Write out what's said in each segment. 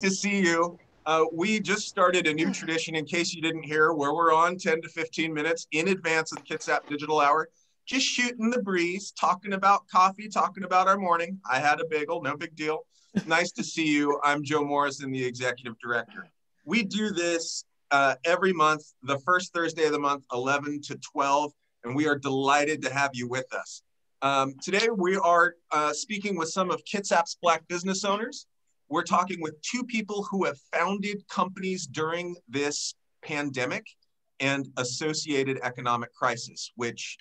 To see you. We just started a new tradition, in case you didn't hear, where we're on 10 to 15 minutes in advance of the Kitsap Digital Hour, just shooting the breeze, talking about coffee, talking about our morning. I had a bagel, no big deal. Nice to see you. I'm Joe Morrison, the Executive Director. We do this every month, the first Thursday of the month, 11 to 12, and we are delighted to have you with us. Today, we are speaking with some of Kitsap's Black business owners. We're talking with two people who have founded companies during this pandemic and associated economic crisis, which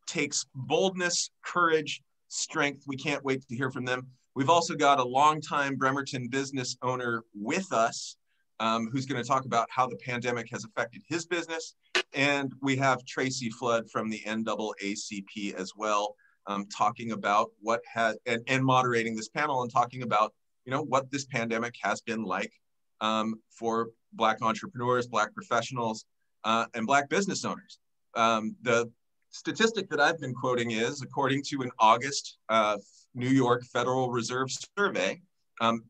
takes boldness, courage, strength. We can't wait to hear from them. We've also got a longtime Bremerton business owner with us who's going to talk about how the pandemic has affected his business. And we have Tracy Flood from the NAACP as well, talking about what has, and moderating this panel and talking about, what this pandemic has been like for Black entrepreneurs, Black professionals, and Black business owners. The statistic that I've been quoting is, according to an August New York Federal Reserve survey,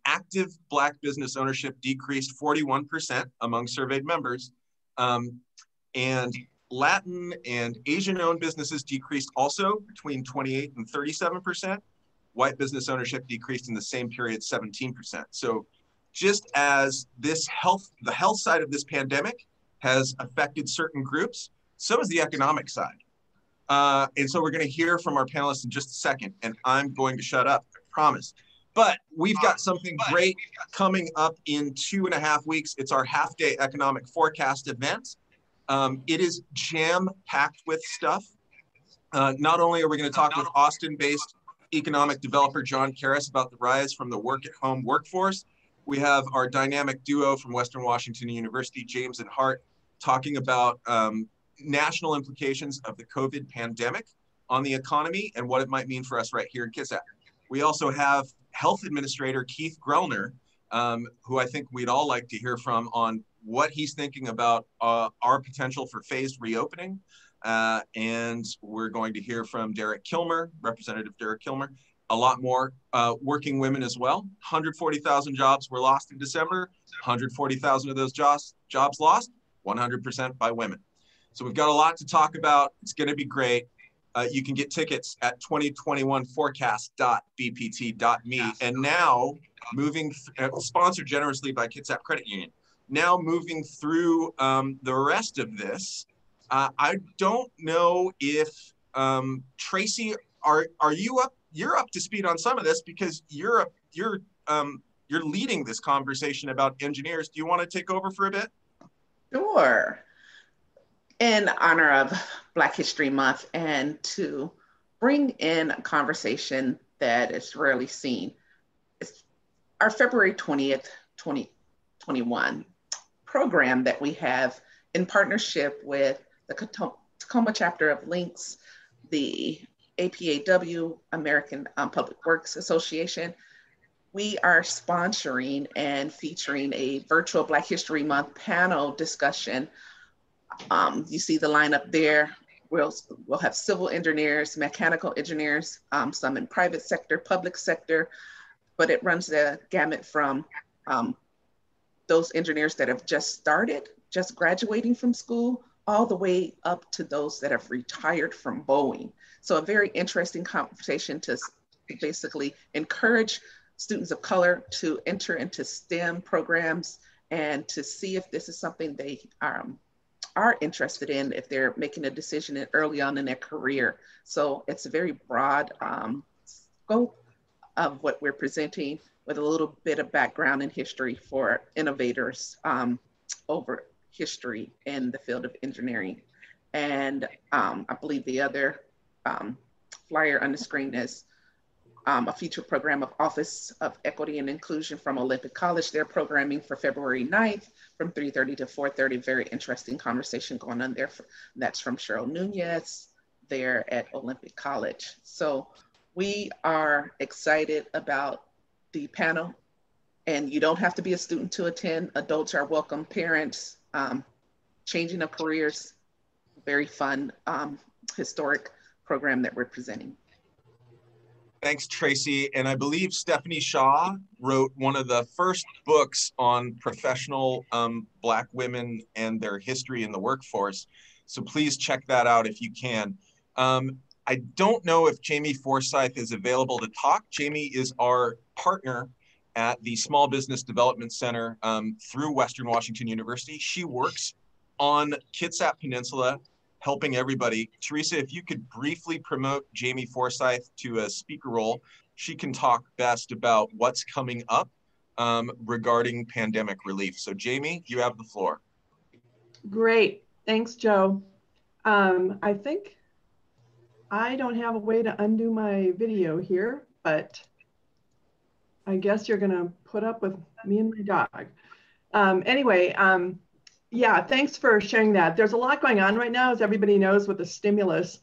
active Black business ownership decreased 41% among surveyed members, and Latin and Asian-owned businesses decreased also between 28 and 37%. White business ownership decreased in the same period 17%. So just as the health side of this pandemic has affected certain groups, so is the economic side. And so we're going to hear from our panelists in just a second, and I'm going to shut up, I promise. But we've got something great coming up in 2.5 weeks. It's our half-day economic forecast event. It is jam-packed with stuff. Not only are we going to talk with Austin-based economic developer John Karras about the rise from the work-at-home workforce, we have our dynamic duo from Western Washington University, James and Hart, talking about national implications of the COVID pandemic on the economy and what it might mean for us right here in Kitsap. We also have Health Administrator Keith Grellner, who I think we'd all like to hear from on what he's thinking about our potential for phased reopening. And we're going to hear from Derek Kilmer, Representative Derek Kilmer, a lot more working women as well. 140,000 jobs were lost in December. 140,000 of those jobs lost, 100% by women. So we've got a lot to talk about. It's going to be great. You can get tickets at 2021forecast.bpt.me. And now sponsored generously by Kitsap Credit Union. Now moving through the rest of this, I don't know if Tracy, are you up? You're up to speed on some of this because you're leading this conversation about engineers. Do you want to take over for a bit? Sure. In honor of Black History Month and to bring in a conversation that is rarely seen, it's our February 20th, 2021 program that we have in partnership with the Tacoma chapter of Links, the APAW, American Public Works Association. We are sponsoring and featuring a virtual Black History Month panel discussion. You see the lineup there. We'll have civil engineers, mechanical engineers, some in private sector, public sector, but it runs the gamut from those engineers that have just graduating from school, all the way up to those that have retired from Boeing. So a very interesting conversation to basically encourage students of color to enter into STEM programs and to see if this is something they are interested in if they're making a decision early on in their career. So it's a very broad scope of what we're presenting with a little bit of background and history for innovators over history in the field of engineering. And I believe the other flyer on the screen is a feature program of Office of Equity and Inclusion from Olympic College. They're programming for February 9th from 3:30 to 4:30. Very interesting conversation going on there. That's from Cheryl Nunez there at Olympic College. So we are excited about the panel, and you don't have to be a student to attend. Adults are welcome, parents, changing of careers, very fun, historic program that we're presenting. Thanks, Tracy. And I believe Stephanie Shaw wrote one of the first books on professional Black women and their history in the workforce. So please check that out if you can. I don't know if Jamie Forsyth is available to talk. Jamie is our partner at the Small Business Development Center through Western Washington University. She works on Kitsap Peninsula, helping everybody. Teresa, if you could briefly promote Jamie Forsyth to a speaker role, she can talk best about what's coming up regarding pandemic relief. So Jamie, you have the floor. Great, thanks, Joe. I think I don't have a way to undo my video here, but I guess you're gonna put up with me and my dog. Anyway, yeah, thanks for sharing that. There's a lot going on right now, as everybody knows, with the stimulus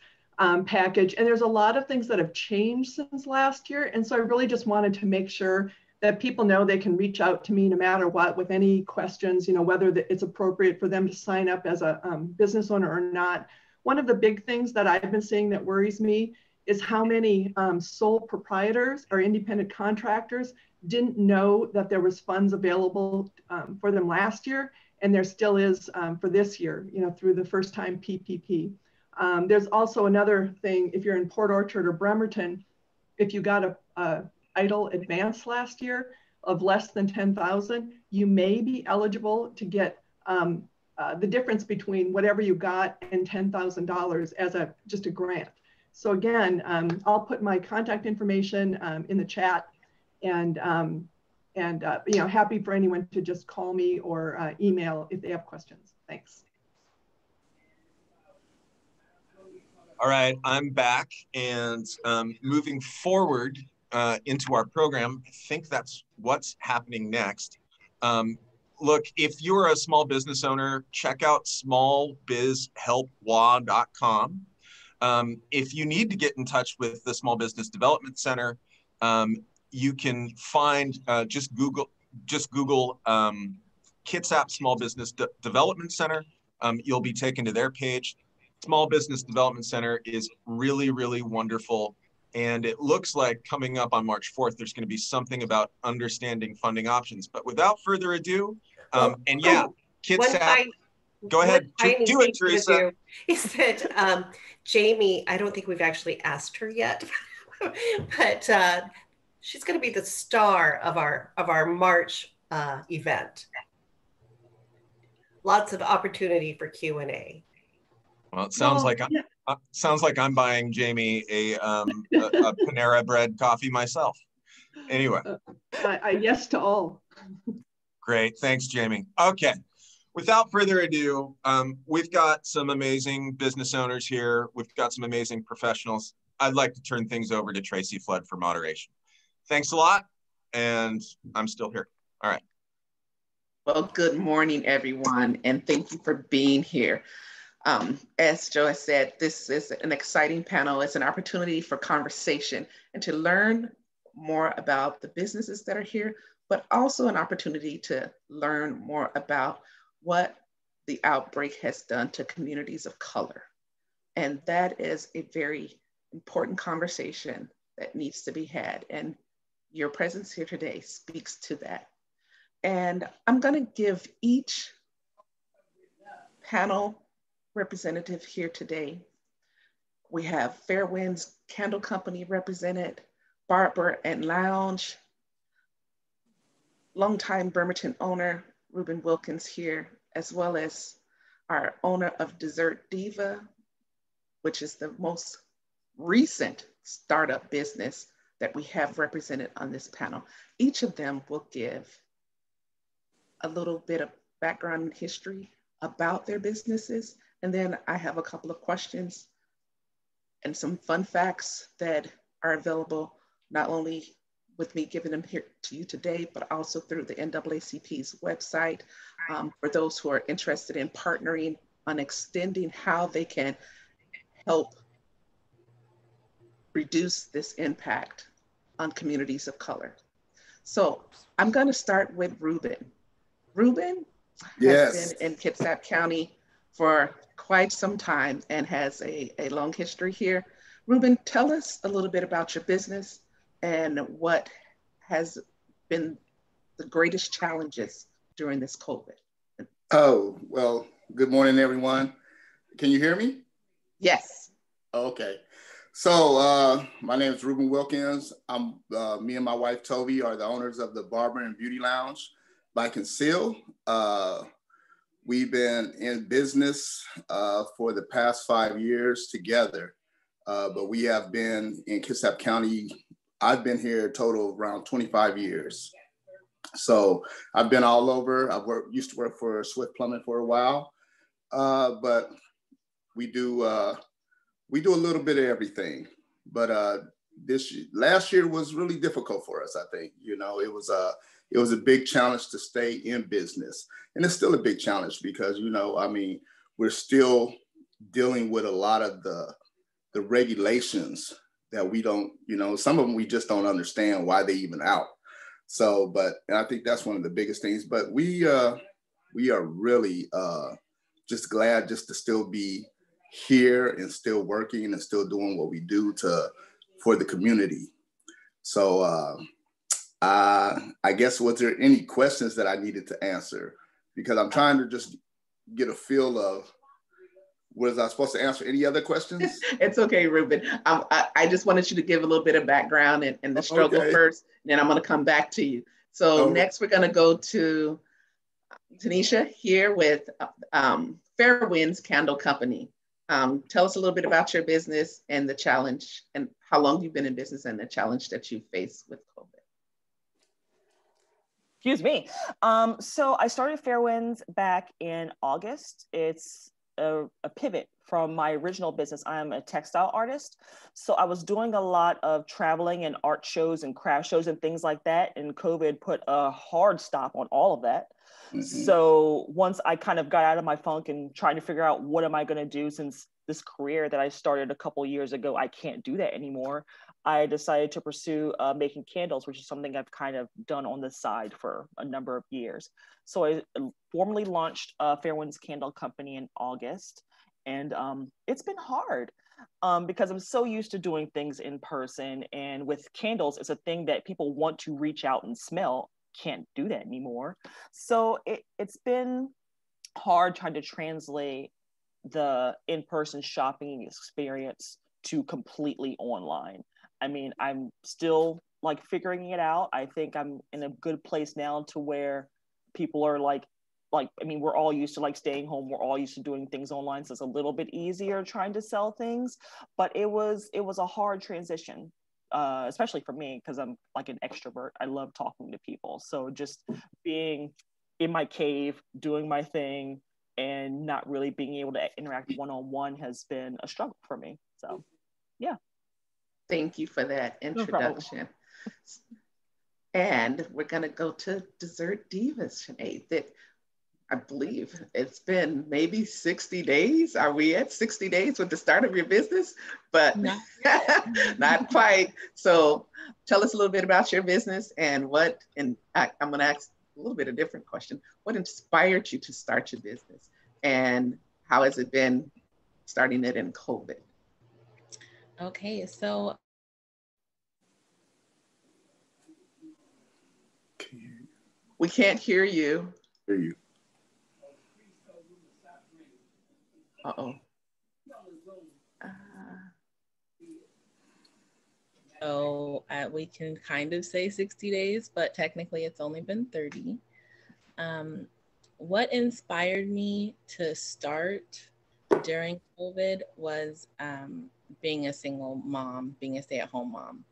package. And there's a lot of things that have changed since last year. And so I really just wanted to make sure that people know they can reach out to me no matter what with any questions, you know, whether it's appropriate for them to sign up as a business owner or not. One of the big things that I've been seeing that worries me is how many sole proprietors or independent contractors didn't know that there was funds available for them last year. And there still is for this year, you know, through the first time PPP. There's also another thing, if you're in Port Orchard or Bremerton, if you got a EIDL advance last year of less than 10,000, you may be eligible to get the difference between whatever you got and $10,000 as just a grant. So again, I'll put my contact information in the chat, and you know, happy for anyone to just call me or email if they have questions. Thanks. All right, I'm back, and moving forward into our program, I think that's what's happening next. Look, if you're a small business owner, check out smallbizhelpwa.com. If you need to get in touch with the Small Business Development Center, you can find, just Google Kitsap Small Business Development Center. You'll be taken to their page. Small Business Development Center is really, really wonderful. And it looks like coming up on March 4th, there's going to be something about understanding funding options. But without further ado, and yeah, Kitsap, go ahead, do it, Teresa. Is that Jamie, I don't think we've actually asked her yet, but she's going to be the star of our March event. Lots of opportunity for Q&A. Well, it sounds like I'm buying Jamie a Panera Bread coffee myself. Anyway. Yes to all. Great, thanks, Jamie. Okay, without further ado, we've got some amazing business owners here. We've got some amazing professionals. I'd like to turn things over to Tracy Flood for moderation. Thanks a lot, and I'm still here. All right. Well, good morning, everyone, and thank you for being here. As Joe has said, this is an exciting panel. It's an opportunity for conversation and to learn more about the businesses that are here, but also an opportunity to learn more about what the outbreak has done to communities of color. And that is a very important conversation that needs to be had. And your presence here today speaks to that. And I'm going to give each panel representative here today. We have Fair Winds Candle Company represented, Barber and Lounge, longtime Bremerton owner, Reuben Wilkins here, as well as our owner of Dessert Diva, which is the most recent startup business that we have represented on this panel. Each of them will give a little bit of background and history about their businesses. And then I have a couple of questions and some fun facts that are available, not only with me giving them here to you today, but also through the NAACP's website for those who are interested in partnering on extending how they can help reduce this impact on communities of color. So I'm going to start with Reuben. Reuben has been in Kitsap County for quite some time and has a long history here. Reuben, tell us a little bit about your business, and what has been the greatest challenges during this COVID? Oh, well, good morning, everyone. Can you hear me? Yes. Okay. So my name is Reuben Wilkins. Me and my wife, Toby, are the owners of the Barber and Beauty Lounge by Consele. We've been in business for the past 5 years together, but we have been in Kitsap County. I've been here a total of around 25 years. So I've been all over. Used to work for Swift Plumbing for a while, but we do a little bit of everything. But last year was really difficult for us. I think it was a big challenge to stay in business, and it's still a big challenge because we're still dealing with a lot of the regulations that we don't, some of them we just don't understand why they even out. So, and I think that's one of the biggest things. But we are really just glad just to still be here and still working and still doing what we do for the community. So I guess, was there any questions that I needed to answer? Because I'm trying to just get a feel of, was I supposed to answer any other questions? It's okay, Reuben. I just wanted you to give a little bit of background and the struggle first, and then I'm going to come back to you. So next we're going to go to Tenisha here with Fair Winds Candle Company. Tell us a little bit about your business and the challenge, and how long you've been in business and the challenge that you face with COVID. Excuse me. So I started Fair Winds back in August. It's a pivot from my original business. I'm a textile artist. So I was doing a lot of traveling and art shows and craft shows and things like that. And COVID put a hard stop on all of that. Mm-hmm. So once I kind of got out of my funk and trying to figure out what am I going to do, since this career that I started a couple years ago, I can't do that anymore, I decided to pursue making candles, which is something I've kind of done on the side for a number of years. So I formally launched Fair Winds Candle Company in August. And it's been hard because I'm so used to doing things in person. And with candles, it's a thing that people want to reach out and smell. Can't do that anymore. So it's been hard trying to translate the in-person shopping experience to completely online. I mean, I'm still like figuring it out. I think I'm in a good place now to where people are we're all used to like staying home. We're all used to doing things online. So it's a little bit easier trying to sell things, but it was a hard transition, especially for me, because I'm like an extrovert. I love talking to people. So just being in my cave, doing my thing, and not really being able to interact one-on-one has been a struggle for me. So, yeah. Thank you for that introduction. No, and we're going to go to Dessert Divas, Shannae. That I believe it's been maybe 60 days. Are we at 60 days with the start of your business? But not quite. So tell us a little bit about your business and I'm going to ask a little bit of a different question. What inspired you to start your business, and how has it been starting it in COVID? Okay, so we can't hear you. Hear you. Uh-oh. So we can kind of say 60 days, but technically it's only been 30. What inspired me to start during COVID was being a single mom, being a stay-at-home mom.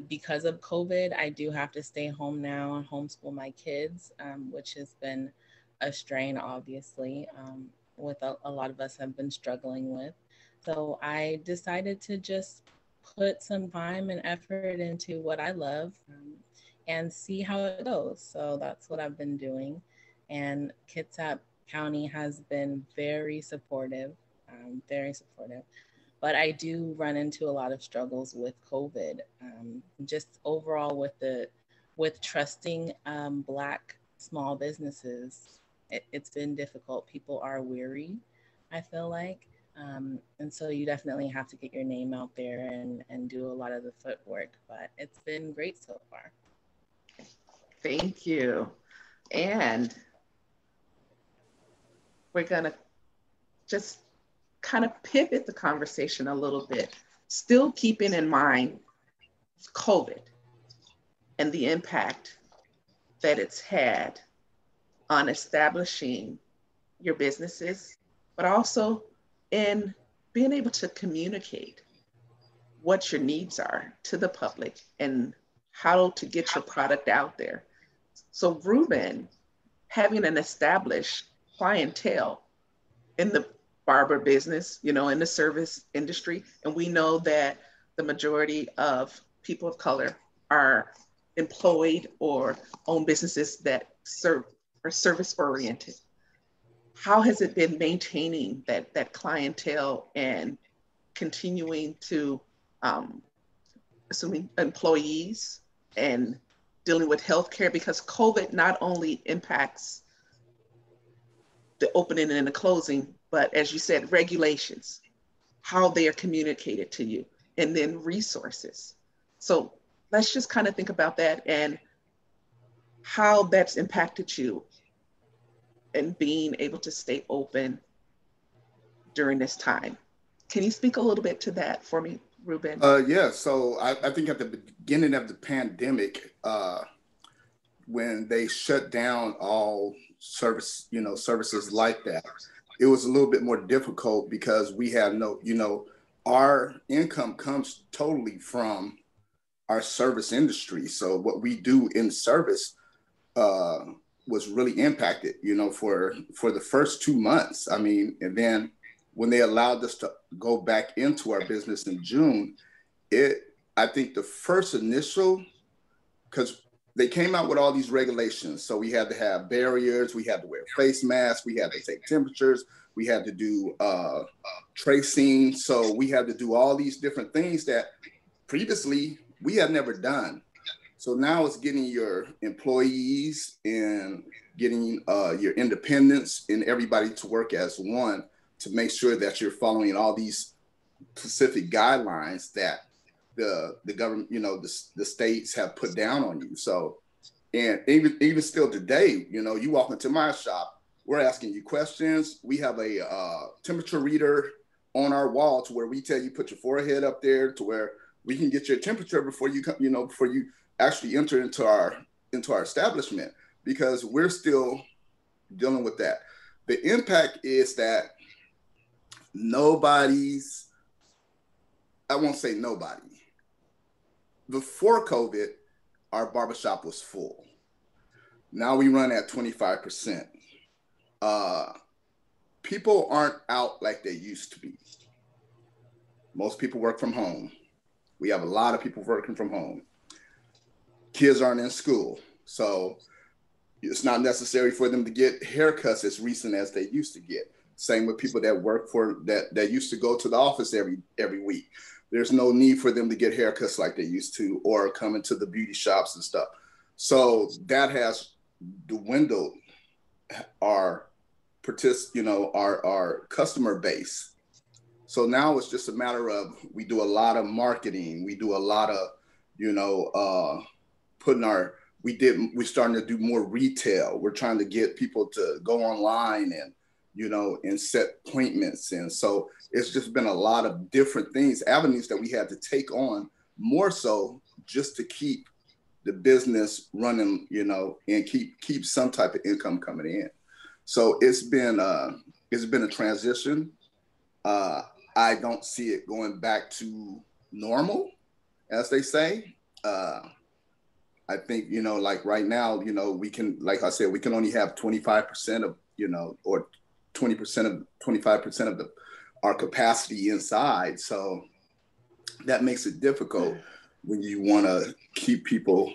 Because of COVID, I do have to stay home now and homeschool my kids, which has been a strain, obviously, with a lot of us have been struggling with. So I decided to just put some time and effort into what I love and see how it goes. So that's what I've been doing. And Kitsap County has been very supportive, But I do run into a lot of struggles with COVID, just overall with trusting Black small businesses. It's been difficult. People are weary, I feel like. And so you definitely have to get your name out there and do a lot of the footwork, but it's been great so far. Thank you. And we're gonna just kind of pivot the conversation a little bit, still keeping in mind COVID and the impact that it's had on establishing your businesses, but also in being able to communicate what your needs are to the public and how to get your product out there. So Reuben, having an established clientele in the barber business, you know, in the service industry, and we know that the majority of people of color are employed or own businesses that are service oriented. How has it been maintaining that clientele and continuing to assuming employees and dealing with healthcare? Because COVID not only impacts the opening and the closing, but as you said, regulations, how they are communicated to you, and then resources. So let's just kind of think about that and how that's impacted you and being able to stay open during this time. Can you speak a little bit to that for me, Reuben? Yeah, so I think at the beginning of the pandemic, when they shut down all services like that, it was a little bit more difficult because we have our income comes totally from our service industry. So what we do in service was really impacted, for the first 2 months. I mean, and then when they allowed us to go back into our business in June, I think the first initial, because they came out with all these regulations. So we had to have barriers, we had to wear face masks, we had to take temperatures, we had to do tracing. So we had to do all these different things that previously we had never done. So now it's getting your employees and getting your independents and everybody to work as one to make sure that you're following all these specific guidelines that the government, the states have put down on you. So, and even still today, you walk into my shop, we're asking you questions. We have a temperature reader on our wall to where we tell you put your forehead up there to where we can get your temperature before you come, before you actually enter into our establishment, because we're still dealing with that. The impact is that I won't say nobody. Before COVID, our barbershop was full. Now we run at 25%. People aren't out like they used to be. Most people work from home. We have a lot of people working from home. Kids aren't in school. So it's not necessary for them to get haircuts as recent as they used to get. Same with people that work that used to go to the office every week. There's no need for them to get haircuts like they used to, or come into the beauty shops and stuff. So that has dwindled our customer base. So now it's just a matter of, we do a lot of marketing. We do a lot of, we're starting to do more retail. We're trying to get people to go online and set appointments. And so it's just been a lot of different things, avenues that we had to take on more so just to keep the business running, and keep some type of income coming in. So it's been a transition. I don't see it going back to normal, as they say. I think, like right now, we can, like I said, we can only have 25% of, or 25% of our capacity inside. So that makes it difficult when you want to keep people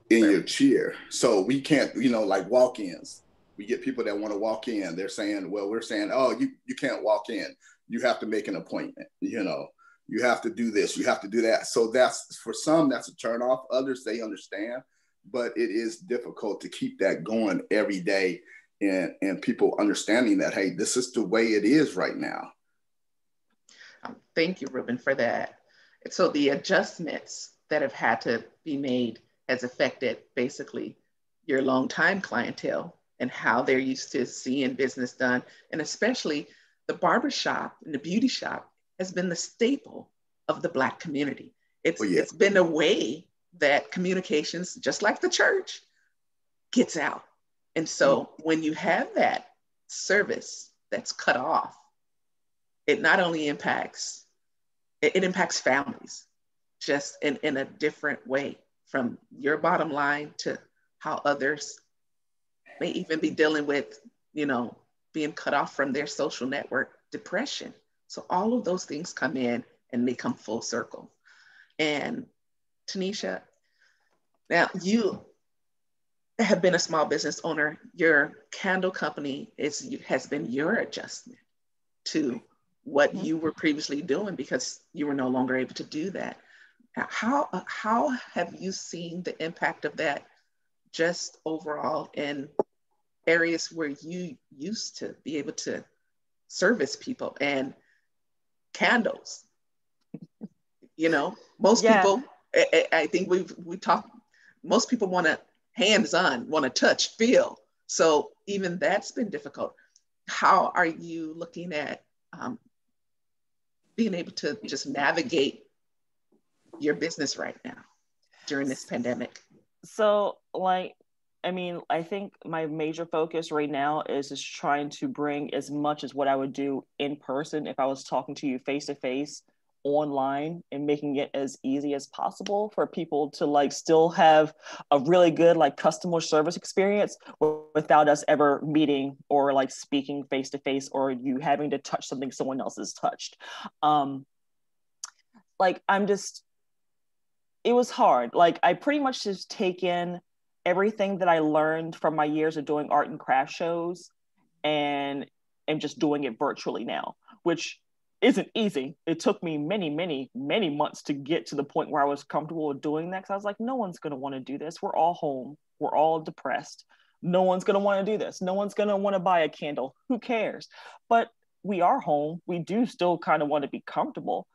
in your chair. So we can't, like walk-ins. We get people that want to walk in. They're saying, well, we're saying, oh, you can't walk in. You have to make an appointment. You have to do this. You have to do that. So that's, for some, that's a turnoff. Others, they understand, but it is difficult to keep that going every day. And people understanding that, hey, this is the way it is right now. Thank you, Reuben, for that. So the adjustments that have had to be made has affected basically your longtime clientele and how they're used to seeing business done. And especially the barbershop and the beauty shop has been the staple of the Black community. It's been a way that communications, just like the church, gets out. And so when you have that service that's cut off, it not only impacts, it impacts families just in a different way, from your bottom line to how others may even be dealing with, being cut off from their social network, depression. So all of those things come in and they come full circle. And Tenisha, now you have been a small business owner. Your candle company has been your adjustment to what you were previously doing because you were no longer able to do that. How have you seen the impact of that just overall in areas where you used to be able to service people? And candles, most people, I think we talk, most people want to hands-on, want to touch, feel. So even that's been difficult. How are you looking at being able to just navigate your business right now during this pandemic? So I think my major focus right now is just trying to bring as much as what I would do in person if I was talking to you face to face online, and making it as easy as possible for people to still have a really good customer service experience without us ever meeting or speaking face to face, or you having to touch something someone else has touched. It was hard. I pretty much just taken everything that I learned from my years of doing art and craft shows and just doing it virtually now, which isn't easy. It took me many, many, many months to get to the point where I was comfortable with doing that. Cause I was like, no one's going to want to do this. We're all home. We're all depressed. No one's going to want to do this. No one's going to want to buy a candle. Who cares? But we are home. We do still kind of want to be comfortable.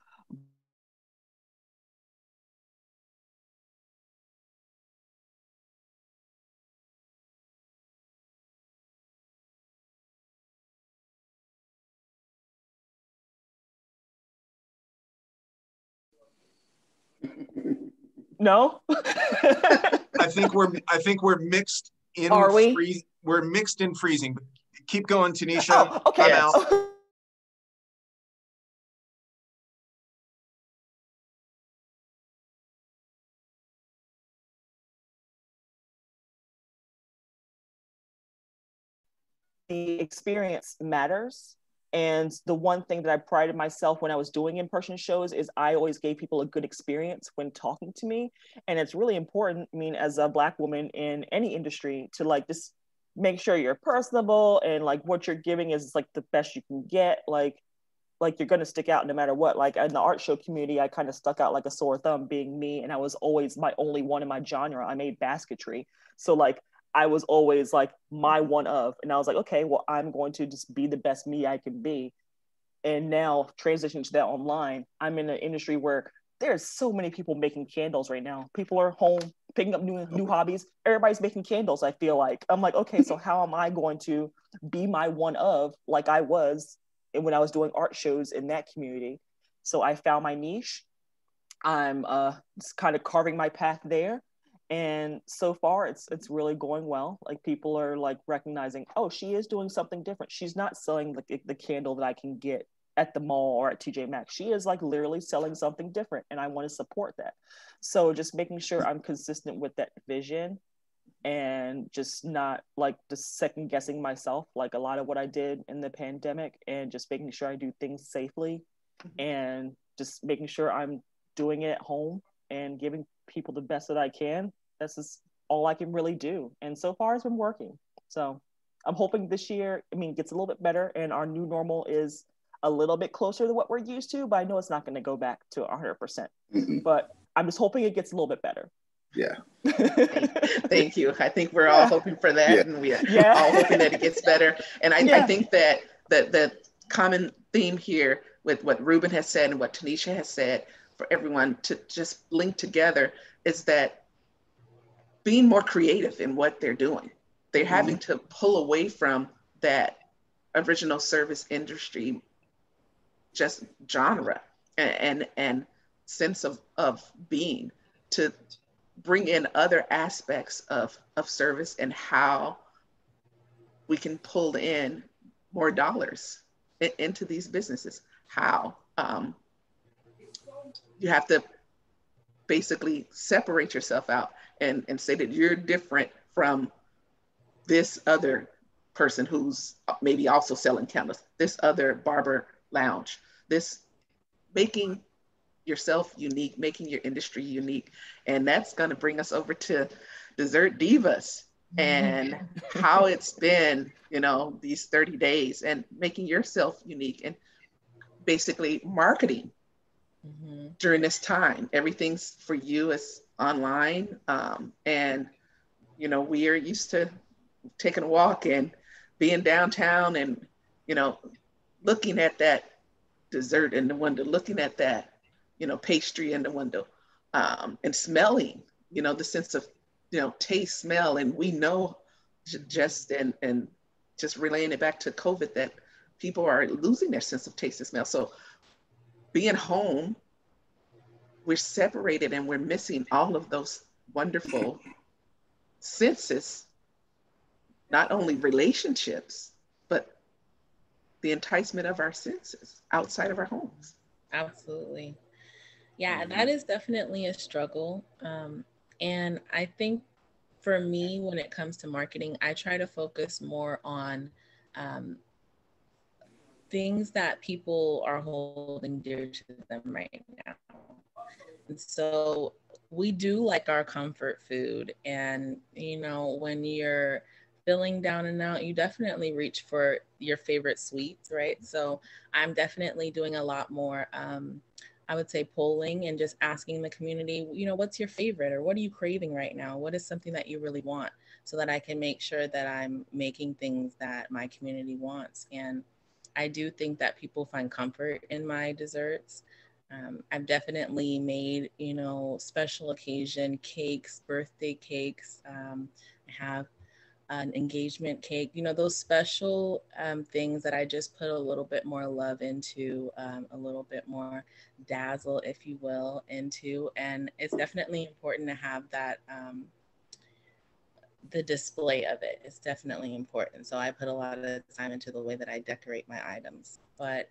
No. I think we're mixed in. Are we? We're mixed in freezing. Keep going, Tenisha. Oh, okay. I'm out. The experience matters. And the one thing that I prided myself when I was doing in-person shows is I always gave people a good experience when talking to me. And it's really important, as a Black woman in any industry, to just make sure you're personable and what you're giving is the best you can get. You're going to stick out no matter what. In the art show community, I kind of stuck out like a sore thumb being me. And I was always my only one in my genre. I made basketry. So I was always my one of, and I was like, okay, well, I'm going to just be the best me I can be. And now transitioning to that online, I'm in an industry where there's so many people making candles right now. People are home picking up new hobbies. Everybody's making candles, I feel like. I'm like, okay, so how am I going to be my one of like I was when I was doing art shows in that community? So I found my niche. I'm just kind of carving my path there. And so far it's really going well. People are recognizing, oh, she is doing something different. She's not selling the candle that I can get at the mall or at TJ Maxx. She is literally selling something different, and I want to support that. So just making sure I'm consistent with that vision and just not just second guessing myself, a lot of what I did in the pandemic, and just making sure I do things safely and just making sure I'm doing it at home and giving people the best that I can. That's just all I can really do. And so far it's been working. So I'm hoping this year, gets a little bit better and our new normal is a little bit closer to what we're used to, but I know it's not going to go back to 100%. Mm-hmm. But I'm just hoping it gets a little bit better. Yeah. Thank you. I think we're all hoping for that, and we're all hoping that it gets better. And I think that the common theme here with what Reuben has said and what Tenisha has said, for everyone to just link together, is that being more creative in what they're doing. They're having to pull away from that original service industry just genre and sense of being, to bring in other aspects of service and how we can pull in more dollars into these businesses. How you have to basically separate yourself out and say that you're different from this other person who's maybe also selling candles, this other barber lounge, this, making yourself unique, making your industry unique. And that's going to bring us over to Dessert Divas and how it's been, you know, these 30 days and making yourself unique and basically marketing during this time. Everything's for you is online. And, you know, we are used to taking a walk and being downtown and, you know, looking at that dessert in the window, looking at that, you know, pastry in the window, and smelling, you know, the sense of, you know, taste, smell. And we know just, and just relaying it back to COVID, that people are losing their sense of taste and smell. So being home, we're separated and we're missing all of those wonderful senses, not only relationships, but the enticement of our senses outside of our homes. Absolutely. Yeah, that is definitely a struggle. And I think for me, when it comes to marketing, I try to focus more on things that people are holding dear to them right now. And so we do like our comfort food. And, you know, when you're feeling down and out, you definitely reach for your favorite sweets, right? So I'm definitely doing a lot more, I would say, polling and just asking the community, you know, what's your favorite, or what are you craving right now? What is something that you really want, so that I can make sure that I'm making things that my community wants. And I do think that people find comfort in my desserts. I've definitely made, you know, special occasion cakes, birthday cakes. I have an engagement cake, you know, those special things that I just put a little bit more love into, a little bit more dazzle, if you will, into. And it's definitely important to have that, the display of it is definitely important. So I put a lot of time into the way that I decorate my items. But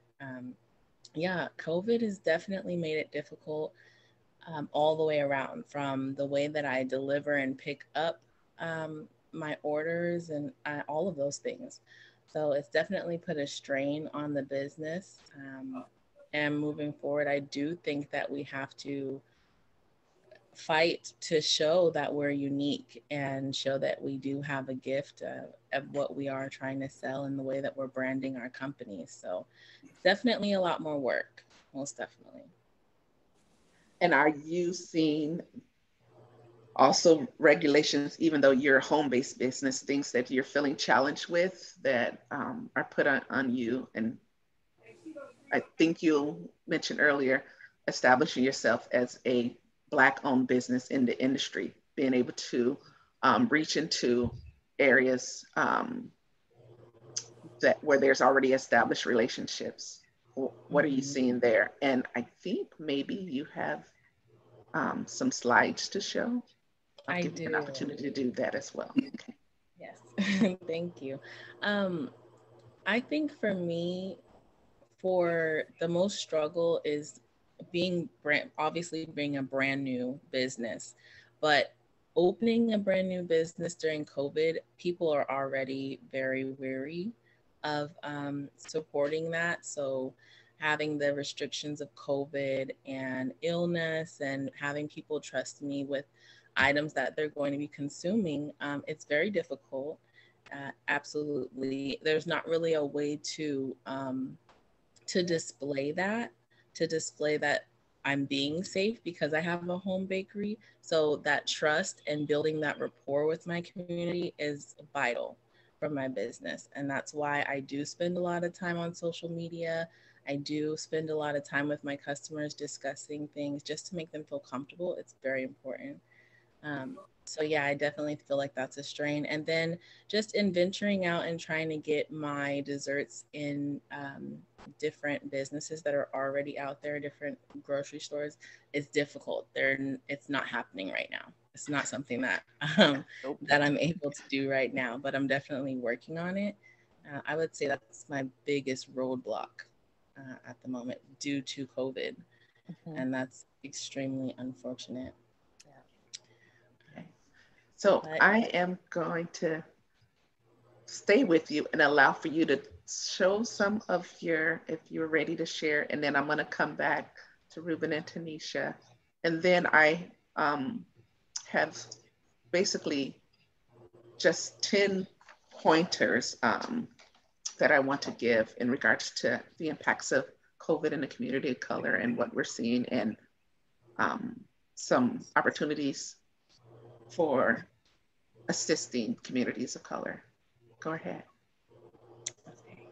yeah, COVID has definitely made it difficult all the way around, from the way that I deliver and pick up my orders and all of those things. So it's definitely put a strain on the business. And moving forward, I do think that we have to fight to show that we're unique and show that we do have a gift of what we are trying to sell in the way that we're branding our company. So definitely a lot more work, most definitely. And are you seeing also regulations, even though you're a home-based business, things that you're feeling challenged with that are put on you? And I think you mentioned earlier, establishing yourself as a Black-owned business in the industry, being able to reach into areas that where there's already established relationships. What are you seeing there? And I think maybe you have some slides to show. I'll give you an opportunity to do that as well. Okay. Yes, thank you. I think for me, for the most struggle is obviously being a brand new business, but opening a brand new business during COVID, people are already very weary of supporting that. So having the restrictions of COVID and illness and having people trust me with items that they're going to be consuming, it's very difficult. Absolutely. There's not really a way to display that I'm being safe, because I have a home bakery. So that trust and building that rapport with my community is vital for my business. And that's why I do spend a lot of time on social media. I do spend a lot of time with my customers discussing things just to make them feel comfortable. It's very important. So yeah, I definitely feel like that's a strain. And then just in venturing out and trying to get my desserts in different businesses that are already out there, different grocery stores, is difficult. It's not happening right now. It's not something that that I'm able to do right now, but I'm definitely working on it. I would say that's my biggest roadblock at the moment due to COVID. And that's extremely unfortunate. So I am going to stay with you and allow for you to show some of your, if you're ready to share, and then I'm going to come back to Reuben and Tenisha. And then I have basically just 10 pointers that I want to give in regards to the impacts of COVID in the community of color and what we're seeing, and some opportunities for assisting communities of color. Go ahead. Okay.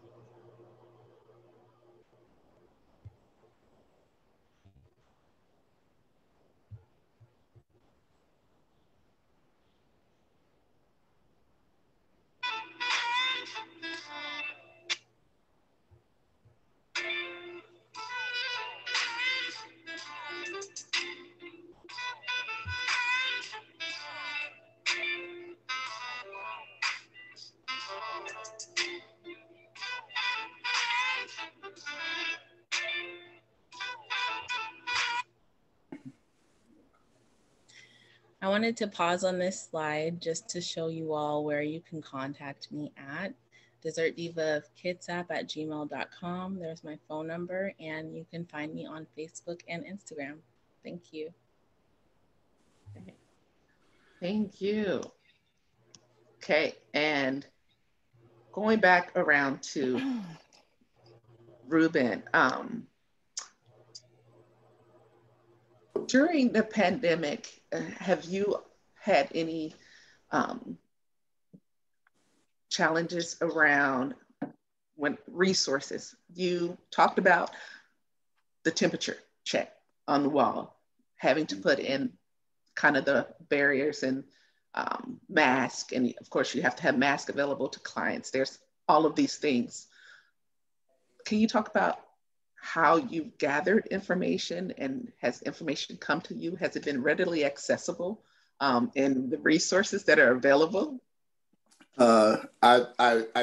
I wanted to pause on this slide just to show you all where you can contact me at dessertdiva@kitsap@gmail.com. There's my phone number, and you can find me on Facebook and Instagram. Thank you. Thank you. Okay, and going back around to Reuben, during the pandemic, have you had any challenges around when resources? You talked about the temperature check on the wall, having to put in kind of the barriers and mask, and of course you have to have masks available to clients. There's all of these things. Can you talk about how you've gathered information, and has information come to you? Has it been readily accessible in the resources that are available? I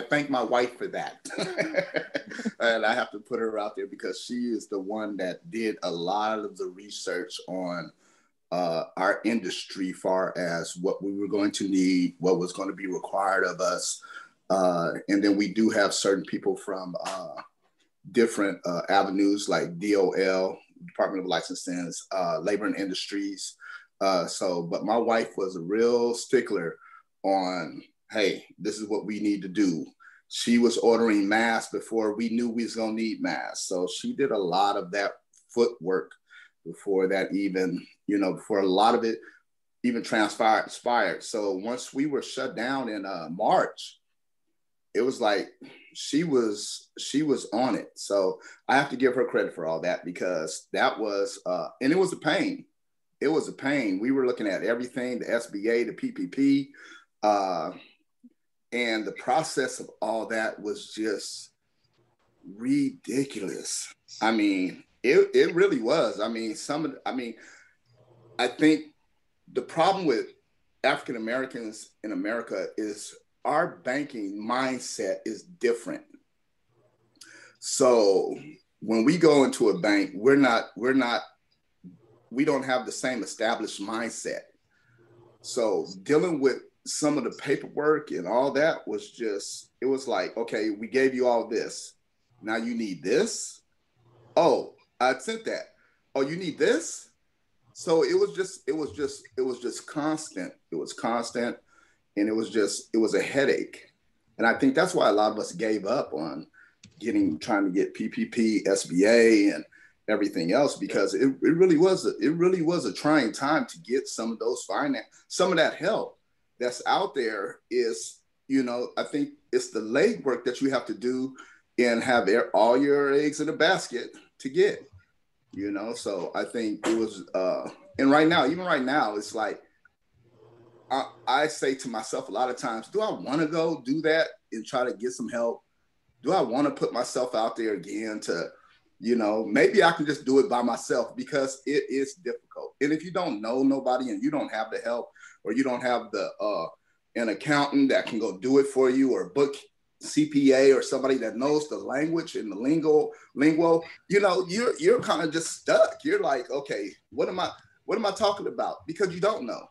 thank my wife for that. And I have to put her out there because she is the one that did a lot of the research on our industry, far as what we were going to need, what was going to be required of us. And then we do have certain people from different avenues like DOL, Department of Licensing, Labor and Industries. But my wife was a real stickler on, hey, this is what we need to do. She was ordering masks before we knew we was gonna need masks. So she did a lot of that footwork before that even, before a lot of it even transpired. So once we were shut down in March, it was like she was on it. So I have to give her credit for all that, because that was, and it was a pain. It was a pain. We were looking at everything, the SBA, the PPP, and the process of all that was just ridiculous. I mean, it really was. I mean, I think the problem with African Americans in America is our banking mindset is different. So when we go into a bank, we don't have the same established mindset. So dealing with some of the paperwork and all that was just, it was like, okay, we gave you all this. Now you need this. Oh, I sent that. Oh, you need this. So it was just constant. It was constant. And it was a headache. And I think that's why a lot of us gave up on trying to get PPP, SBA, and everything else, because it really was a trying time to get some of those some of that help that's out there. Is, I think it's the legwork that you have to do and have all your eggs in a basket to get, you know? So I think it was, and right now, even right now, it's like, I say to myself a lot of times, do I want to go do that and try to get some help? Do I want to put myself out there again to, you know, maybe I can just do it by myself, because it is difficult. And if you don't know nobody and you don't have the help, or you don't have an accountant that can go do it for you, or book CPA, or somebody that knows the language and the lingo, you know, you're kind of just stuck. You're like, okay, what am I talking about? Because you don't know.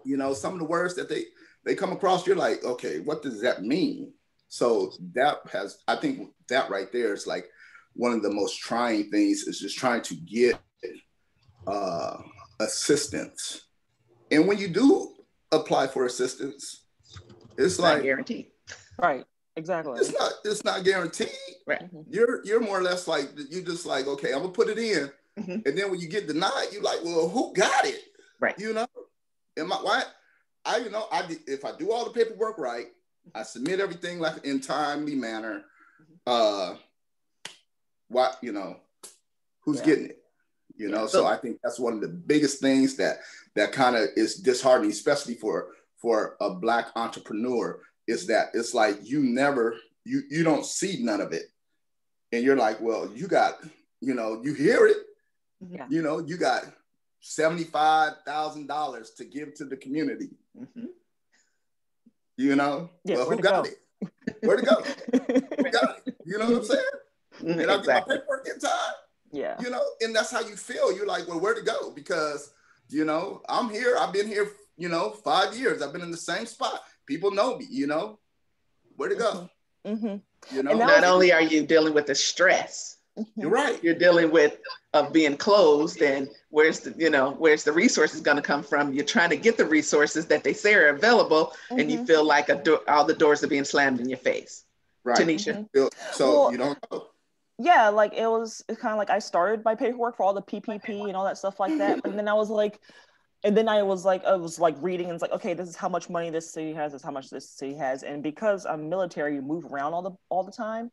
You know, some of the words that they come across, you're like, okay, what does that mean? So I think that right there is like one of the most trying things, is just trying to get assistance. And when you do apply for assistance, it's like not guaranteed. Right. Exactly. It's not guaranteed. Right. You're more or less like, you just like, okay, I'm gonna put it in. And then when you get denied, you're like, well, who got it? Right. You know? If I do all the paperwork right, I submit everything like in timely manner. Who's getting it? You know, so I think that's one of the biggest things that kind of is disheartening, especially for a Black entrepreneur, is that it's like you don't see none of it. And you're like, well, you got, you know, you hear it, you know, you got $75,000 to give to the community. You know, well, who got it? Where to go? Who got it? You know what I'm saying? And I get my paperwork in time. Yeah. You know, and that's how you feel. You're like, well, where to go? Because, you know, I'm here. I've been here, you know, 5 years. I've been in the same spot. People know me, you know, where to go. You know, and not only are you dealing with the stress, you're right. You're dealing with being closed, and where's the resources going to come from? You're trying to get the resources that they say are available, and you feel like all the doors are being slammed in your face. Right. Tenisha. So you don't know. Yeah, like it's kind of like I started my paperwork for all the PPP and all that stuff like that, but then I was like reading, and it's like, okay, this is how much money this city has, this is how much this city has, and because I'm military, you move around all the time.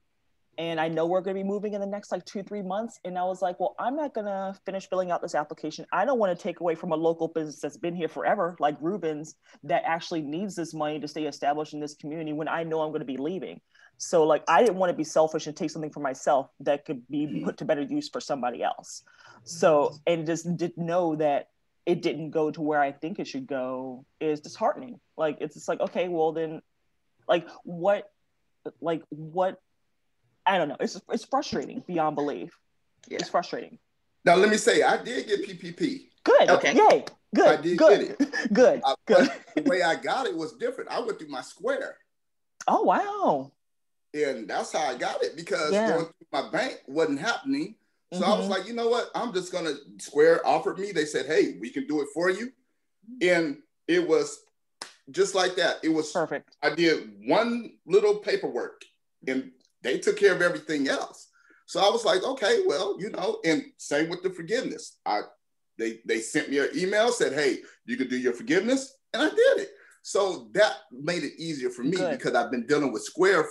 And I know we're going to be moving in the next like 2-3 months. And I was like, well, I'm not going to finish filling out this application. I don't want to take away from a local business that's been here forever, like Reuben's, that actually needs this money to stay established in this community when I know I'm going to be leaving. So like, I didn't want to be selfish and take something for myself that could be put to better use for somebody else. So, and just didn't know that it didn't go to where I think it should go is disheartening. Like, it's just like, okay, well then, what, I don't know. It's frustrating beyond belief. Yeah. It's frustrating. Now, let me say, I did get PPP. Good. Okay. Yay. Good. I did get it. Good. But the way I got it was different. I went through my Square. Oh, wow. And that's how I got it, because going through my bank wasn't happening. So I was like, you know what? I'm just going to, Square offered me. They said, hey, we can do it for you. And it was just like that. It was perfect. I did one little paperwork, and they took care of everything else. So I was like, okay, well, you know, and same with the forgiveness. They sent me an email, said, hey, you can do your forgiveness. And I did it. So that made it easier for me because I've been dealing with Square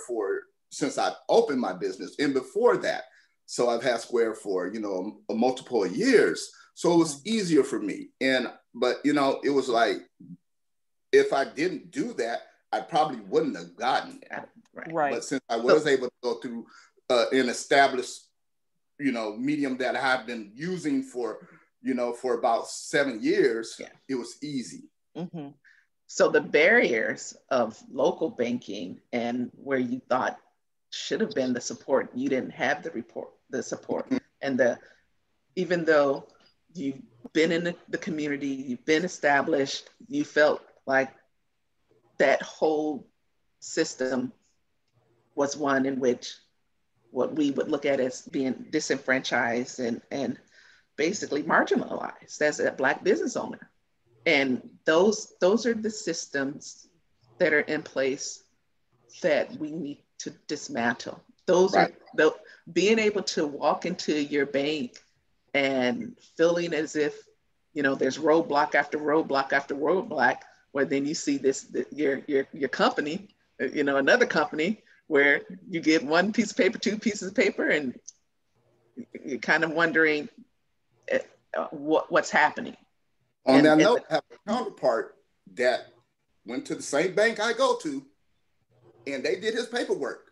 since I opened my business. And before that, so I've had Square for, you know, a multiple years. So it was easier for me. But, you know, it was like, if I didn't do that, I probably wouldn't have gotten it. Right. But since I was able to go through an established, you know, medium that I've been using for about 7 years, it was easy. So the barriers of local banking and where you thought should have been the support, you didn't have the support. And even though you've been in the community, you've been established, you felt like that whole system was one in which what we would look at as being disenfranchised and basically marginalized as a Black business owner. And those are the systems that are in place that we need to dismantle. Those are being able to walk into your bank and feeling as if, you know, there's roadblock after roadblock after roadblock, where then you see your company, you know, another company where you get one piece of paper, two pieces of paper, and you're kind of wondering what's happening. On that note, I have a counterpart that went to the same bank I go to, and they did his paperwork.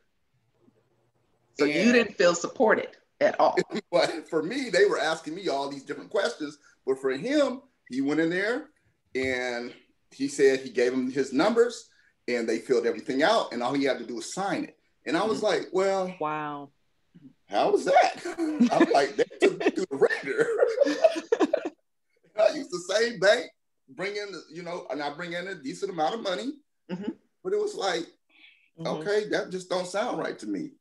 So you didn't feel supported at all. But for me, they were asking me all these different questions. But for him, he went in there and he said he gave them his numbers and they filled everything out and all he had to do was sign it. And I was like, well, wow, how was that? I'm like, they took me through the ringer. I used the same bank, bring in, and I bring in a decent amount of money. Mm-hmm. But it was like, okay, that just don't sound right to me.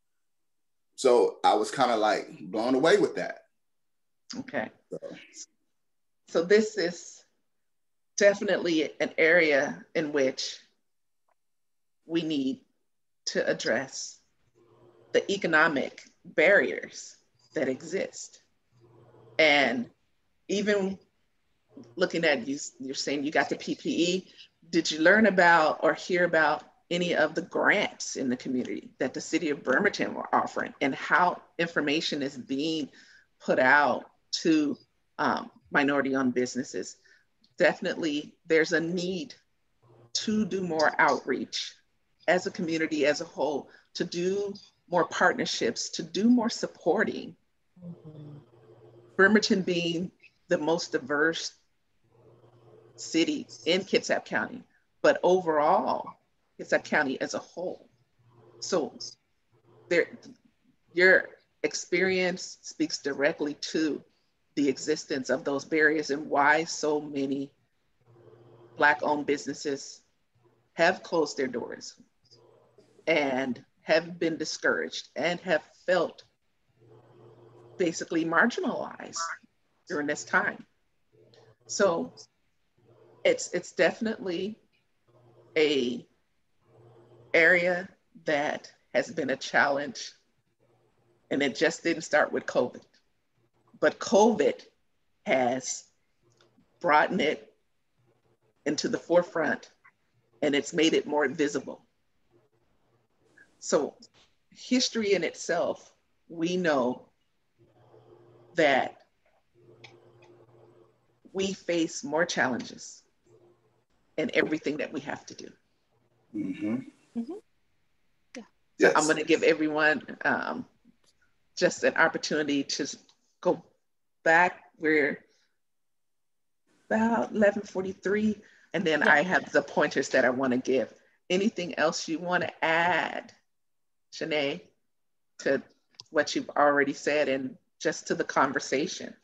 So I was kind of like blown away with that. Okay. So this is definitely an area in which we need to address the economic barriers that exist. And even looking at you, you're saying you got the PPE. Did you learn about or hear about any of the grants in the community that the city of Bremerton were offering and how information is being put out to minority-owned businesses? Definitely, there's a need to do more outreach as a community as a whole, to do more partnerships, to do more supporting. Bremerton being the most diverse city in Kitsap County, but overall, Kitsap County as a whole. So your experience speaks directly to the existence of those barriers and why so many Black-owned businesses have closed their doors and have been discouraged and have felt basically marginalized during this time. So it's definitely a area that has been a challenge, and it just didn't start with COVID, but COVID has brought it into the forefront and it's made it more visible. So history in itself, we know that we face more challenges in everything that we have to do. Mm-hmm. Mm-hmm. Yeah. So I'm going to give everyone just an opportunity to go back. We're about 11:43, and then I have the pointers that I want to give. Anything else you want to add, Shannae, to what you've already said and just to the conversation?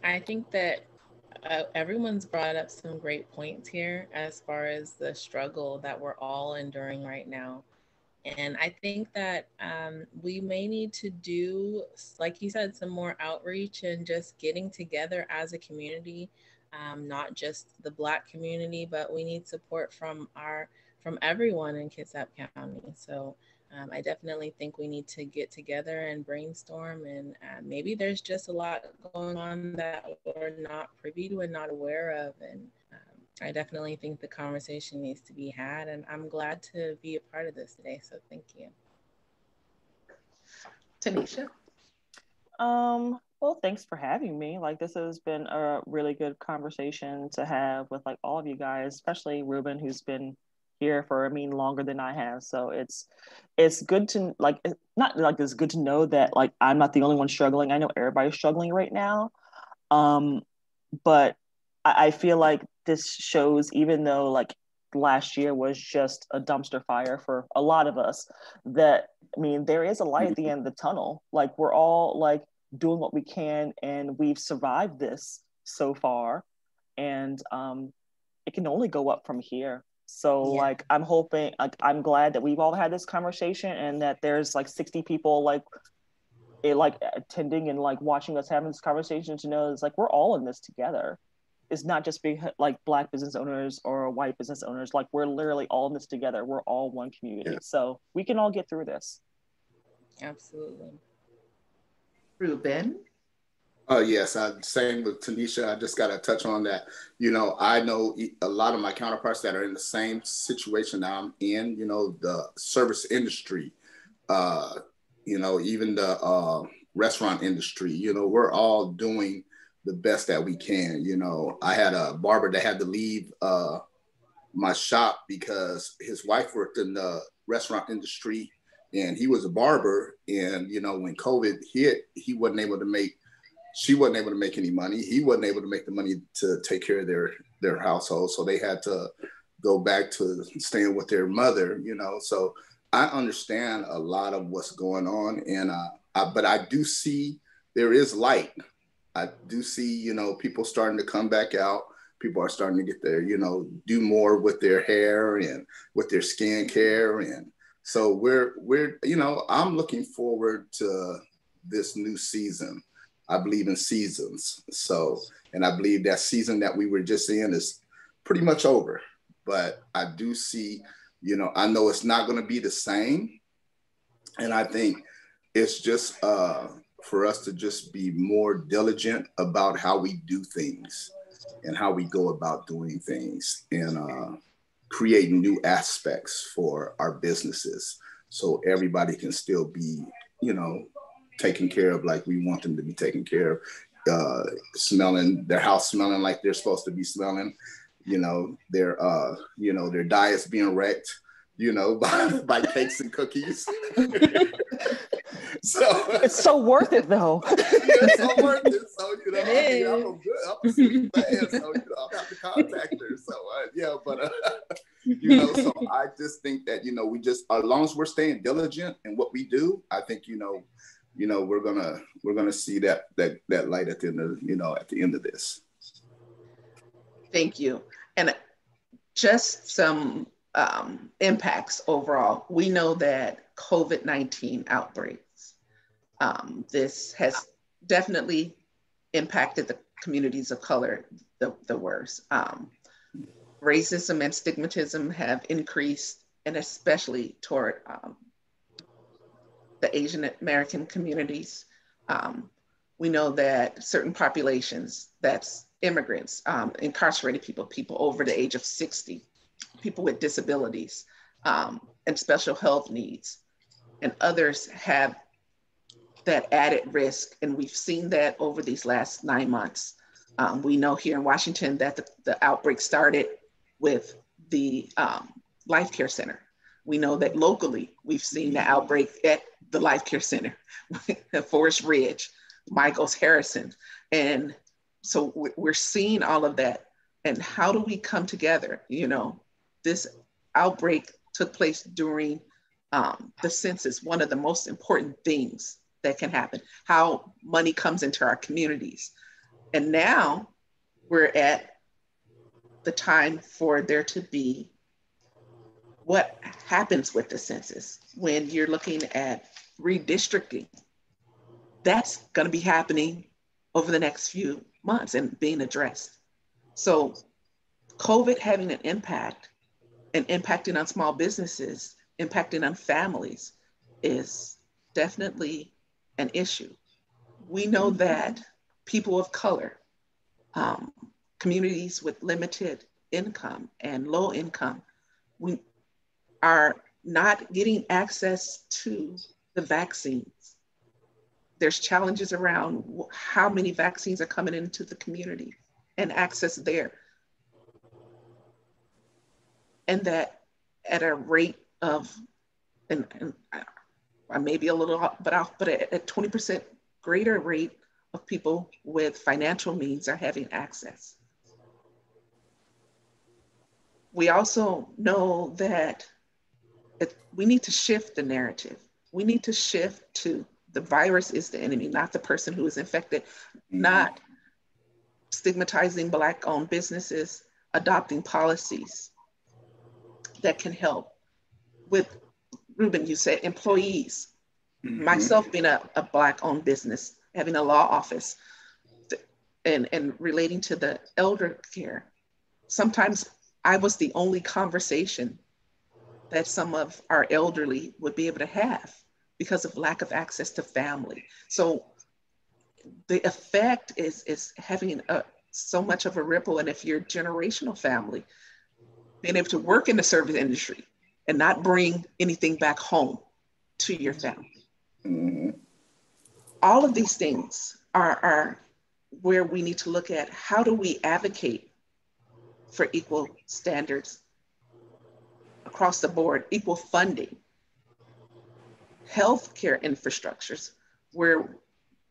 I think that everyone's brought up some great points here as far as the struggle that we're all enduring right now. And I think that we may need to do, like you said, some more outreach and just getting together as a community, not just the Black community, but we need support from everyone in Kitsap County. So I definitely think we need to get together and brainstorm, and maybe there's just a lot going on that we're not privy to and not aware of. And I definitely think the conversation needs to be had, and I'm glad to be a part of this today. So thank you. Tenisha? Well, thanks for having me. Like, this has been a really good conversation to have with like all of you guys, especially Reuben, who's been here for longer than I have. So it's good to it's good to know that like I'm not the only one struggling. I know everybody's struggling right now. But I feel like this shows, even though like last year was just a dumpster fire for a lot of us, that there is a light at the end of the tunnel. Like, we're all like doing what we can, and we've survived this so far, and it can only go up from here. So like, I'm hoping, like, I'm glad that we've all had this conversation, and that there's like 60 people like attending and like watching us having this conversation, to know it's like we're all in this together. It's not just being like Black business owners or white business owners. Like, we're literally all in this together. We're all one community. So we can all get through this. Absolutely. Reuben? Yes, same with Tenisha. I just got to touch on that. I know a lot of my counterparts that are in the same situation that I'm in, the service industry, even the restaurant industry, we're all doing the best that we can. I had a barber that had to leave my shop because his wife worked in the restaurant industry and he was a barber. And, when COVID hit, she wasn't able to make any money. He wasn't able to make the money to take care of their household. So they had to go back to staying with their mother, So I understand a lot of what's going on. And, but I do see there is light. I do see, people starting to come back out. People are starting to get their, do more with their hair and with their skin care. And so we're, I'm looking forward to this new season. I believe in seasons. So, and I believe that season that we were just in is pretty much over. But I do see, I know it's not going to be the same. And I think it's just for us to just be more diligent about how we do things and how we go about doing things and creating new aspects for our businesses so everybody can still be, taken care of like we want them to be taken care of, smelling their house, smelling like they're supposed to be smelling, their diets being wrecked, by cakes and cookies. So it's so worth it though. Yeah, it's so worth it. So, I'm good. I'm a sweet fan. So, I'll have to contact her. So, so I just think that, we just, as long as we're staying diligent in what we do, I think, we're gonna see that light at the end of, at the end of this. Thank you. And just some impacts overall. We know that COVID-19 outbreaks, this has definitely impacted the communities of color the worst. Racism and stigmatism have increased, and especially toward the Asian American communities. We know that certain populations, that's immigrants, incarcerated people over the age of 60, people with disabilities and special health needs, and others have that added risk. And we've seen that over these last 9 months. We know here in Washington that the outbreak started with the Life Care Center. We know that locally, we've seen the outbreak at the Life Care Center, Forest Ridge, Michaels, Harrison. And so we're seeing all of that. And how do we come together? This outbreak took place during the census, one of the most important things that can happen, how money comes into our communities. And now we're at the time for there to be what happens with the census when you're looking at redistricting. That's going to be happening over the next few months and being addressed. So COVID having an impact and impacting on small businesses, impacting on families is definitely an issue. We know that people of color, communities with limited income and low income, we are not getting access to the vaccines. There's challenges around how many vaccines are coming into the community and access there. And that at a rate of, and I may be a little off, but at a 20% greater rate of people with financial means are having access. We also know that we need to shift the narrative. We need to shift to the virus is the enemy, not the person who is infected, not stigmatizing Black-owned businesses, adopting policies that can help. With Reuben, you said employees. Myself being a Black-owned business, having a law office, and relating to the elder care. Sometimes I was the only conversation that some of our elderly would be able to have because of lack of access to family. So the effect is having so much of a ripple. And if you're a generational family, being able to work in the service industry and not bring anything back home to your family. Mm-hmm. All of these things are where we need to look at how do we advocate for equal standards across the board, equal funding, healthcare infrastructures, where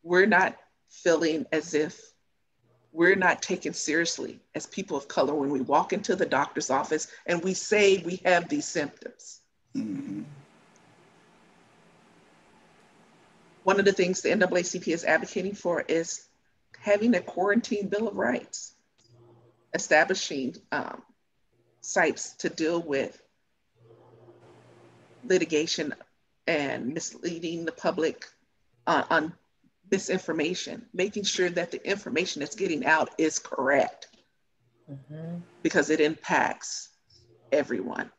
we're not feeling as if we're not taken seriously as people of color when we walk into the doctor's office and we say we have these symptoms. Mm-hmm. One of the things the NAACP is advocating for is having a quarantine bill of rights, establishing sites to deal with litigation and misleading the public on misinformation, making sure that the information that's getting out is correct, because it impacts everyone.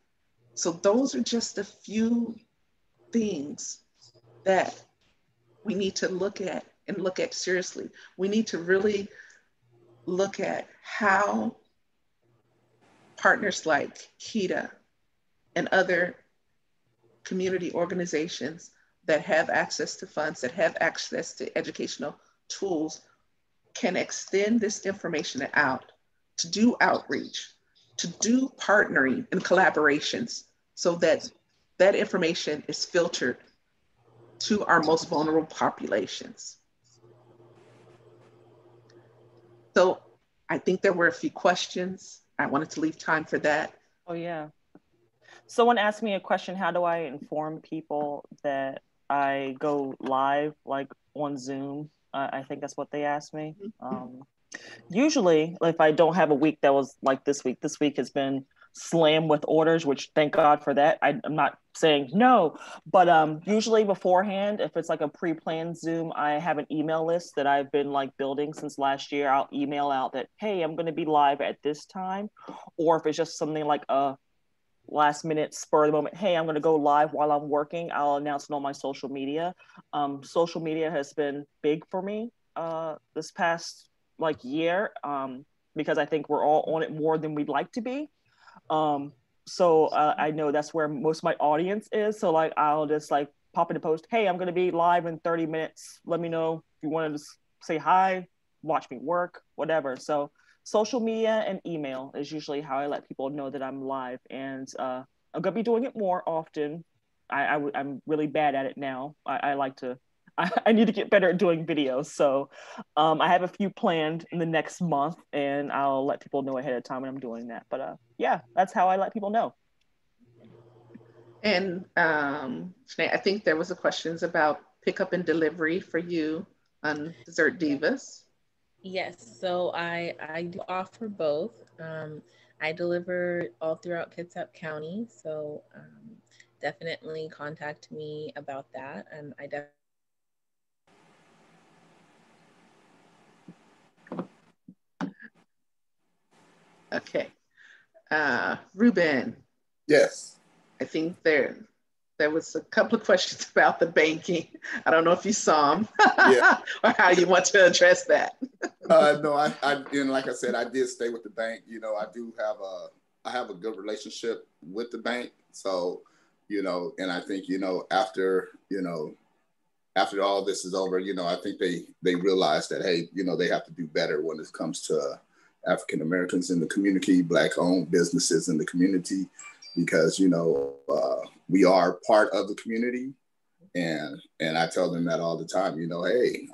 So those are just a few things that we need to look at and look at seriously. We need to really look at how partners like KETA and other community organizations that have access to funds, that have access to educational tools, can extend this information out, to do outreach, to do partnering and collaborations, so that that information is filtered to our most vulnerable populations. So I think there were a few questions. I wanted to leave time for that. Oh yeah. Someone asked me a question, how do I inform people that I go live, like on Zoom? I think that's what they asked me. Usually, if I don't have a week that was like this week has been slammed with orders, which thank God for that. I'm not saying no, but usually beforehand, if it's like a pre-planned Zoom, I have an email list that I've been like building since last year. I'll email out that, hey, I'm going to be live at this time. Or if it's just something like a last minute spur of the moment, hey, I'm going to go live while I'm working, I'll announce it on my social media. Social media has been big for me this past like year, because I think we're all on it more than we'd like to be. So I know that's where most of my audience is. So like, I'll just like pop in a post, hey, I'm going to be live in 30 minutes. Let me know if you want to just say hi, watch me work, whatever. So social media and email is usually how I let people know that I'm live. And I'm going to be doing it more often. I'm really bad at it now. I need to get better at doing videos. So I have a few planned in the next month, and I'll let people know ahead of time when I'm doing that. But yeah, that's how I let people know. And Shannae, I think there was a questions about pickup and delivery for you on Dessert Divas. Yes, so I do offer both. I deliver all throughout Kitsap County, so definitely contact me about that. And I definitely. Okay. Reuben. Yes. I think there was a couple of questions about the banking. I don't know if you saw them Yeah. or how you want to address that. No, I and like I said, I did stay with the bank. You know, I have a good relationship with the bank. So, you know, and I think, after all this is over, I think they realize that, hey, they have to do better when it comes to African Americans in the community, Black-owned businesses in the community, because we are part of the community, and I tell them that all the time. Hey,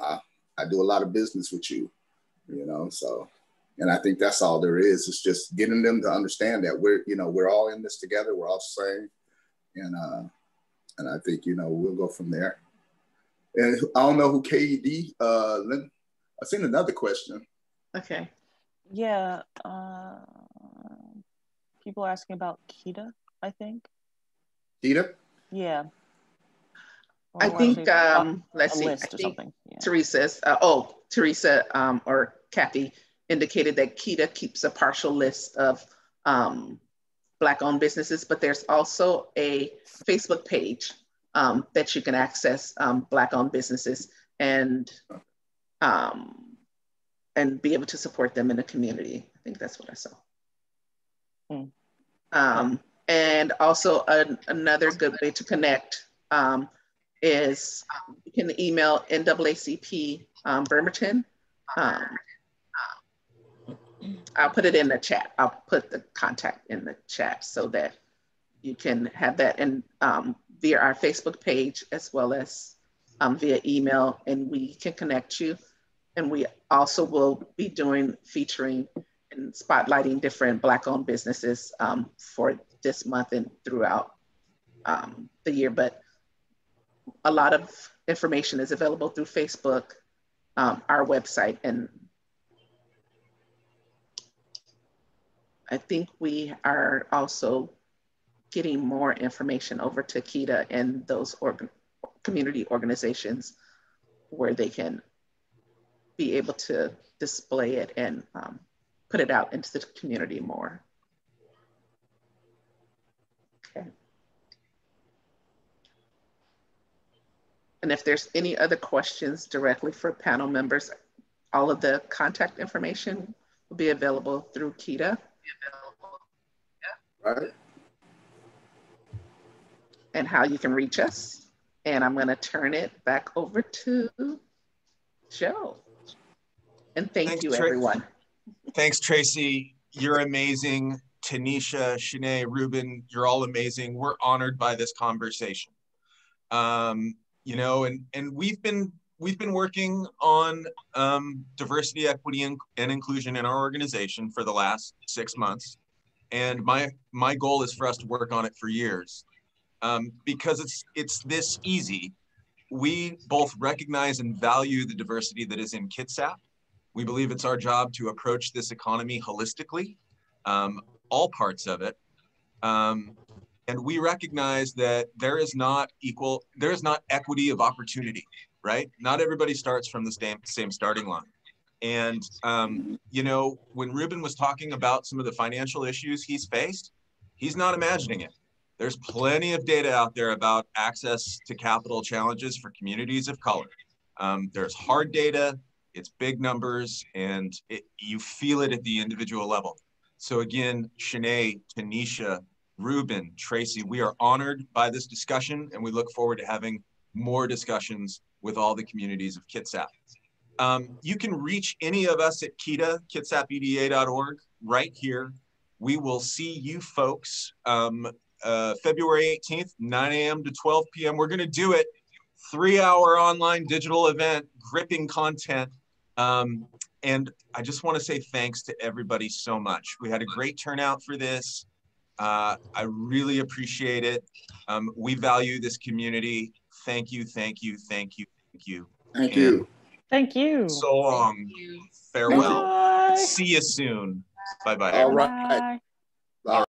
I do a lot of business with you, So, and I think that's all there is. It's just getting them to understand that we're all in this together. We're all the same, and I think we'll go from there. And I don't know who KED. I seen another question. Okay. Yeah. People are asking about KETA, I think. KETA? Yeah. I think, let's see, I think yeah. Teresa or Kathy indicated that KETA keeps a partial list of Black-owned businesses, but there's also a Facebook page that you can access Black-owned businesses. And and be able to support them in the community. I think that's what I saw. And also another good way to connect is you can email NAACP Bremerton. I'll put it in the chat. I'll put the contact in the chat so that you can have that, and via our Facebook page as well as via email, and we can connect you. And we also will be featuring and spotlighting different Black-owned businesses for this month and throughout the year. But a lot of information is available through Facebook, our website, and I think we are also getting more information over to KEDA and those community organizations where they can be able to display it and put it out into the community more. Okay. And if there's any other questions directly for panel members, all of the contact information will be available through KEDA. Right. And how you can reach us. And I'm going to turn it back over to Joe. And thanks you, everyone. Thanks, Tracy. You're amazing. Tenisha, Shannae, Reuben, you're all amazing. We're honored by this conversation. You know, and we've been working on diversity, equity, and inclusion in our organization for the last 6 months. And my goal is for us to work on it for years, because it's this easy. We both recognize and value the diversity that is in Kitsap. We believe it's our job to approach this economy holistically, all parts of it. And we recognize that there is not equity of opportunity, right? Not everybody starts from the same starting line. And, you know, when Reuben was talking about some of the financial issues he's faced, he's not imagining it. There's plenty of data out there about access to capital challenges for communities of color. There's hard data, it's big numbers, and you feel it at the individual level. So again, Shannae, Tenisha, Reuben, Tracy, we are honored by this discussion, and we look forward to having more discussions with all the communities of Kitsap. You can reach any of us at KEDA, kitsapeda.org, right here. We will see you folks February 18th, 9 a.m. to 12 p.m. We're going to do it 3-hour online digital event, gripping content. And I just want to say thanks to everybody so much. We had a great turnout for this. I really appreciate it. We value this community. Thank you, thank you, thank you, thank you. Thank you. Thank you. So long. Farewell. Bye. See you soon. Bye-bye. All right. Bye. Bye.